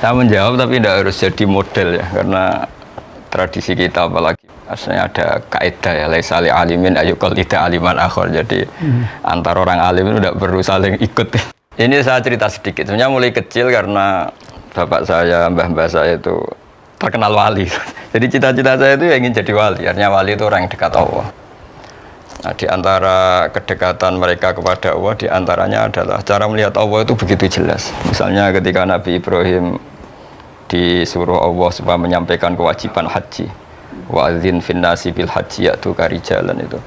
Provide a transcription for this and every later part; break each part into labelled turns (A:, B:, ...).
A: Saya menjawab tapi tidak harus jadi model ya, karena tradisi kita apalagi asalnya ada kaidah ya, laisa li alimin ayyukal tidak aliman akhor. Jadi antar orang alim itu tidak perlu saling ikut. Ini saya cerita sedikit. Sebenarnya mulai kecil karena bapak saya, mbah-mbah saya itu terkenal wali. Jadi cita-cita saya itu ya ingin jadi wali. Artinya wali itu orang yang dekat Allah. Nah, di antara kedekatan mereka kepada Allah, di antaranya adalah cara melihat Allah itu begitu jelas. Misalnya ketika Nabi Ibrahim disuruh Allah supaya menyampaikan kewajiban haji, wa'adzin finnasi bil haji ya'tuka rijalan itu.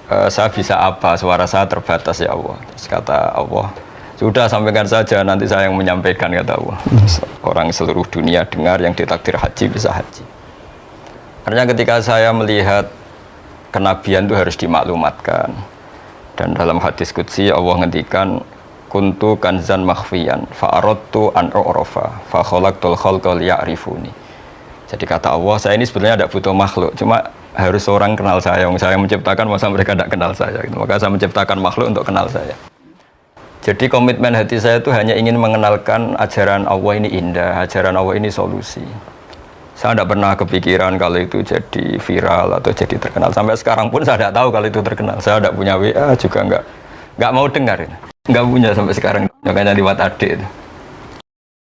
A: Saya bisa apa? Suara saya terbatas ya Allah. Terus kata Allah, sudah sampaikan saja, nanti saya yang menyampaikan, kata Allah. Terus orang seluruh dunia dengar yang ditakdir haji bisa haji. Artinya ketika saya melihat kenabian itu harus dimaklumatkan, dan dalam hadis qudsi Allah ngendikan kuntu kanzan makhfiyan fa'aradtu an u'rafa fa khalaqtul khalqa liya'rifuni. Jadi kata Allah, saya ini sebenarnya tidak butuh makhluk, cuma harus orang kenal saya. Yang saya menciptakan, masa mereka tidak kenal saya, maka saya menciptakan makhluk untuk kenal saya. Jadi komitmen hati saya itu hanya ingin mengenalkan ajaran Allah ini indah, ajaran Allah ini solusi. Saya tidak pernah kepikiran kalau itu jadi viral atau jadi terkenal. Sampai sekarang pun saya tidak tahu kalau itu terkenal. Saya tidak punya WA juga nggak mau dengar. Nggak punya sampai sekarang. Makanya lewat adik itu.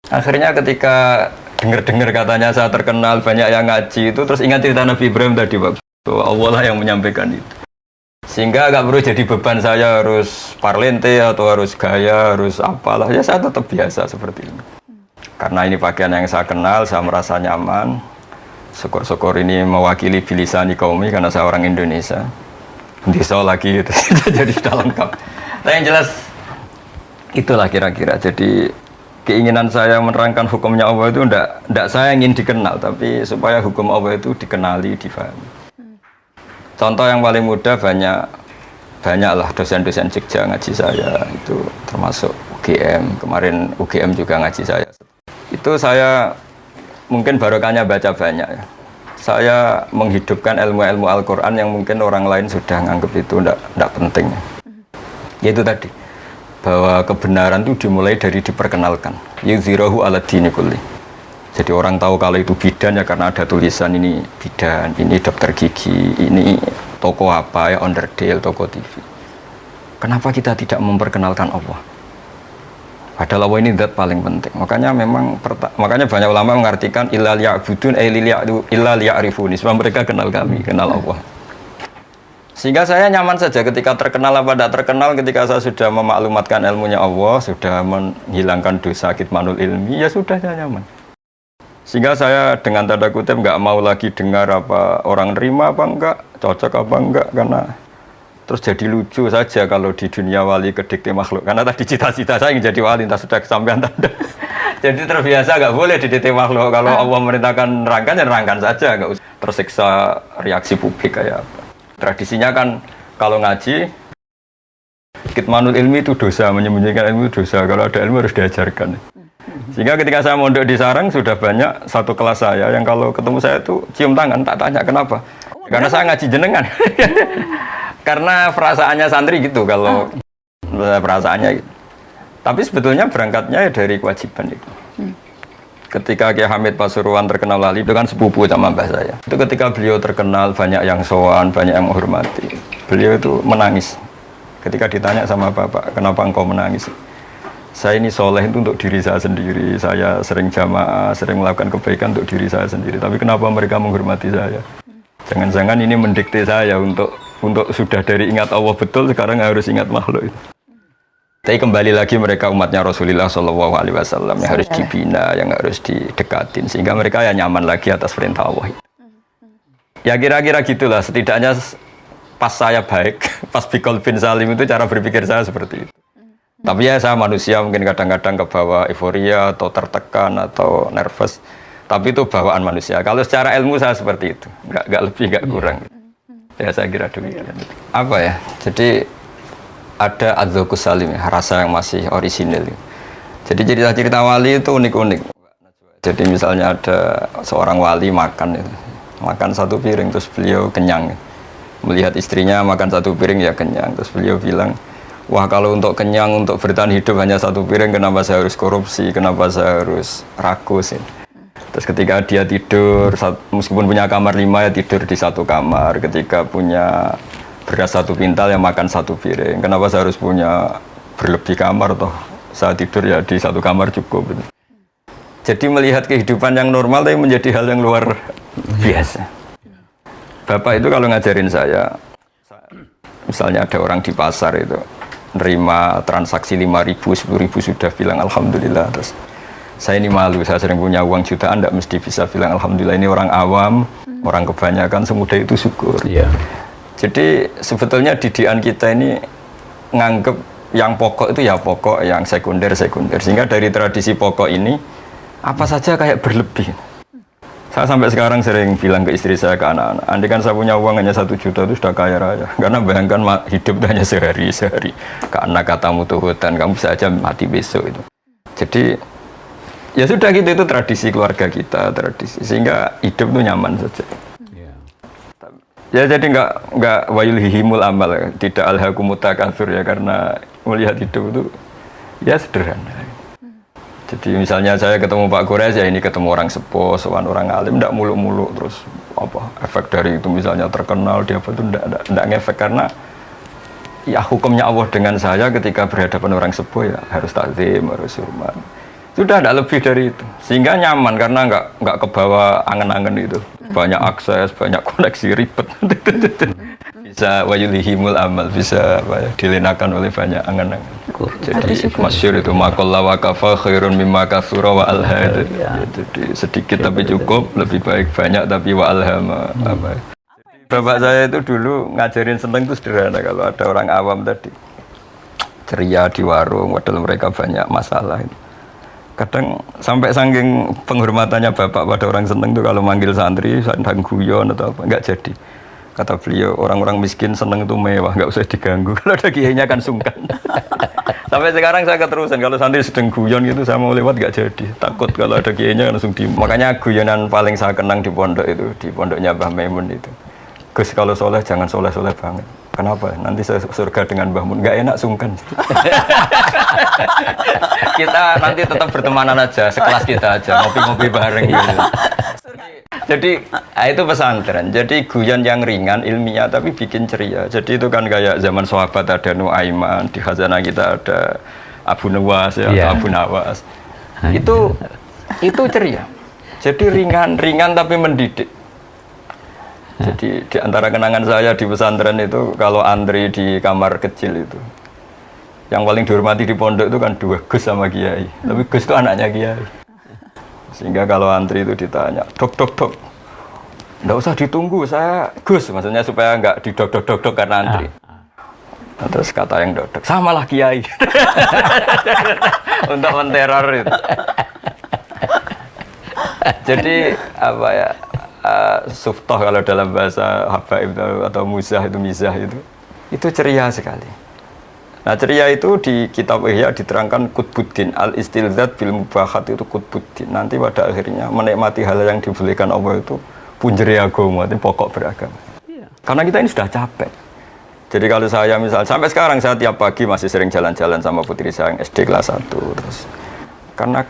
A: Akhirnya ketika dengar katanya saya terkenal, banyak yang ngaji itu, terus ingat cerita Nabi Ibrahim tadi, Pak. Allah lah yang menyampaikan itu. Sehingga nggak perlu jadi beban saya harus parlente atau harus gaya, harus apalah. Ya saya tetap biasa seperti ini. Karena ini pakaian yang saya kenal, saya merasa nyaman. Syukur-syukur ini mewakili bilisani kaumi karena saya orang Indonesia. Bisa lagi itu jadi sudah lengkap. Nah yang jelas itulah kira-kira. Jadi keinginan saya menerangkan hukumnya Allah itu tidak saya ingin dikenal, tapi supaya hukum Allah itu dikenali, difahami. Contoh yang paling mudah banyaklah dosen-dosen Jogja ngaji saya, itu termasuk UGM. Kemarin UGM juga ngaji saya. Itu saya mungkin barokahnya baca banyak ya. Saya menghidupkan ilmu-ilmu Al-Quran yang mungkin orang lain sudah nganggap itu tidak penting. Yaitu tadi, bahwa kebenaran itu dimulai dari diperkenalkan. Yuzhirahu ala dini kulli. Jadi orang tahu kalau itu bidan ya karena ada tulisan ini bidan, ini dokter gigi, ini toko apa ya, onderdil, toko TV. Kenapa kita tidak memperkenalkan Allah? Padahal Allah ini zat paling penting. Makanya banyak ulama mengartikan illa liya'budun illa liya'rifuni. Sebab mereka kenal kami, kenal Allah. Sehingga saya nyaman saja ketika terkenal apa tidak terkenal, ketika saya sudah memaklumatkan ilmunya Allah, sudah menghilangkan dosa kitmanul ilmi, ya sudah saya nyaman. Sehingga saya dengan tanda kutip nggak mau lagi dengar apa orang nerima apa enggak, cocok apa enggak, karena terus jadi lucu saja kalau di dunia wali kedikte makhluk. Karena tadi cita-cita saya ingin jadi wali, entah sudah kesampaian tanda. Jadi terbiasa nggak boleh didikte makhluk. Kalau Allah merintahkan nerangkan, ya nerangkan saja, nggak usah tersiksa reaksi publik kayak apa. Tradisinya kan kalau ngaji, kitmanul ilmi itu dosa, menyembunyikan ilmu itu dosa. Kalau ada ilmu harus diajarkan. Sehingga ketika saya mondok di Sarang, sudah banyak satu kelas saya yang kalau ketemu saya itu cium tangan, tak tanya kenapa. Karena saya ngaji jenengan. Karena perasaannya santri gitu, kalau perasaannya gitu. Tapi sebetulnya berangkatnya dari kewajiban itu. Ketika Kiai Hamid Pasuruan terkenal wali, itu kan sepupu sama mbah saya. Itu ketika beliau terkenal, banyak yang sowan, banyak yang menghormati. Beliau itu menangis. Ketika ditanya sama bapak, kenapa engkau menangis? Saya ini soleh itu untuk diri saya sendiri. Saya sering jamaah, sering melakukan kebaikan untuk diri saya sendiri. Tapi kenapa mereka menghormati saya? Jangan-jangan ini mendikte saya untuk sudah dari ingat Allah betul, sekarang harus ingat makhluk itu. Tapi kembali lagi mereka umatnya Rasulullah SAW yang harus dibina, yang harus didekatin, sehingga mereka ya nyaman lagi atas perintah Allah. Ya kira-kira gitulah, setidaknya pas saya baik, pas bikol bin salim itu cara berpikir saya seperti itu. Tapi ya saya manusia mungkin kadang-kadang kebawa euforia atau tertekan atau nervous. Tapi itu bawaan manusia. Kalau secara ilmu saya seperti itu, nggak lebih, nggak kurang. Ya saya kira demikian. Apa ya? Jadi ada adzauqus salim, rasa yang masih orisinil. Jadi cerita-cerita wali itu unik-unik. Jadi misalnya ada seorang wali makan satu piring terus beliau kenyang. Melihat istrinya makan satu piring ya kenyang. Terus beliau bilang, wah kalau untuk kenyang, untuk bertahan hidup hanya satu piring, kenapa saya harus korupsi, kenapa saya harus rakus ini. Terus ketika dia tidur, meskipun punya kamar 5 ya tidur di satu kamar. Ketika punya beras 1 pintal ya makan 1 piring. Kenapa saya harus punya berlebih kamar toh? Saya tidur ya di satu kamar cukup. Jadi melihat kehidupan yang normal tapi menjadi hal yang luar biasa. Bapak itu kalau ngajarin saya, misalnya ada orang di pasar itu nerima transaksi 5.000, 10.000 sudah bilang alhamdulillah. Terus saya ini malu, saya sering punya uang jutaan, tidak mesti bisa bilang alhamdulillah. Ini orang awam, orang kebanyakan semudah itu syukur. Yeah. Jadi sebetulnya didikan kita ini nganggep yang pokok itu ya pokok, yang sekunder. Sehingga dari tradisi pokok ini apa saja kayak berlebih. Saya sampai sekarang sering bilang ke istri saya, ke anak-anak, andai kan saya punya uang hanya 1 juta itu sudah kaya raya. Karena bayangkan hidup hanya sehari. Karena katamu tuhutan, kamu bisa aja mati besok itu. Jadi ya sudah gitu, itu tradisi keluarga kita, tradisi. Sehingga hidup itu nyaman saja. Ya jadi nggak wayulhihimul amal, tidak alhaqumut takatsur ya, karena melihat hidup itu ya sederhana. Jadi misalnya saya ketemu Pak Gores ya ini ketemu orang sepuh, orang alim, tidak muluk-muluk terus apa efek dari itu misalnya terkenal dia apa itu tidak ngefek, karena ya hukumnya Allah dengan saya ketika berhadapan orang sepuh ya harus takzim, harus hormat. Sudah ada lebih dari itu, sehingga nyaman karena nggak kebawa angen-angen itu, banyak akses, banyak koneksi ribet, bisa wayulihimul amal, bisa dilenakan oleh banyak angen-angan. Jadi masyhur itu maqalla wa kafa khairun mimma katsura wa alha. Jadi sedikit tapi cukup, lebih baik banyak tapi wa alhama. Bapak saya itu dulu ngajarin seneng itu sederhana, kalau ada orang awam tadi ceria di warung, padahal mereka banyak masalah itu. Kadang sampai saking penghormatannya bapak pada orang seneng tuh kalau manggil santri, sandang guyon atau apa, nggak jadi. Kata beliau, orang-orang miskin seneng itu mewah, nggak usah diganggu. Kalau ada kiainya kan sungkan. Sampai sekarang saya keterusan, kalau santri sedang guyon gitu, saya mau lewat nggak jadi. Takut kalau ada kiainya langsung di. Makanya guyonan paling saya kenang di pondok itu, di pondoknya Mbah Maimun itu. Gus kalau soleh jangan soleh-soleh banget. Kenapa? Nanti saya surga dengan Mbah Mun. Nggak enak sungkan. Kita nanti tetap bertemanan aja, sekelas kita aja, ngopi-ngopi bareng gitu. Jadi itu pesantren. Jadi guyon yang ringan, ilmiah tapi bikin ceria. Jadi itu kan kayak zaman sahabat ada Nuaiman, di khazanah kita ada Abu Nawas ya, atau Abu Nawas. Itu ceria. Jadi ringan tapi mendidik. Jadi di antara kenangan saya di pesantren itu kalau antri di kamar kecil itu yang paling dihormati di pondok itu kan 2 Gus sama Kiai. Tapi Gus itu anaknya Kiai. Sehingga kalau antri itu ditanya, dok, nggak usah ditunggu, saya Gus, maksudnya supaya nggak didok karena antri. Nah, terus kata yang dok, samalah Kiai. Untuk menteror itu. Jadi apa ya? Suftoh kalau dalam bahasa habaib atau mizah itu ceria sekali. Nah ceria itu di kitab Ihya diterangkan Qutbuddin al-istilzat bil mubahat itu Qutbuddin. Nanti pada akhirnya menikmati hal yang dibolehkan Allah itu punjeri agama, itu pokok beragama. Karena kita ini sudah capek. Jadi kalau saya misal sampai sekarang saya tiap pagi masih sering jalan-jalan sama putri saya yang SD kelas 1 terus. Karena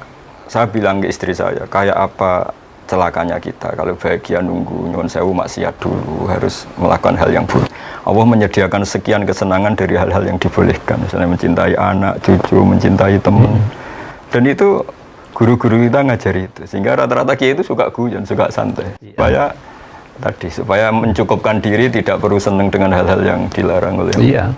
A: saya bilang ke istri saya, kayak apa celakanya kita kalau bahagia nunggu nyuwun sewu maksiat dulu, harus melakukan hal yang buruk. Allah menyediakan sekian kesenangan dari hal-hal yang dibolehkan, misalnya mencintai anak, cucu, mencintai teman. Dan itu guru-guru kita ngajari itu, sehingga rata-rata kiai itu suka guyon, suka santai, supaya mencukupkan diri, tidak perlu senang dengan hal-hal yang dilarang oleh Allah.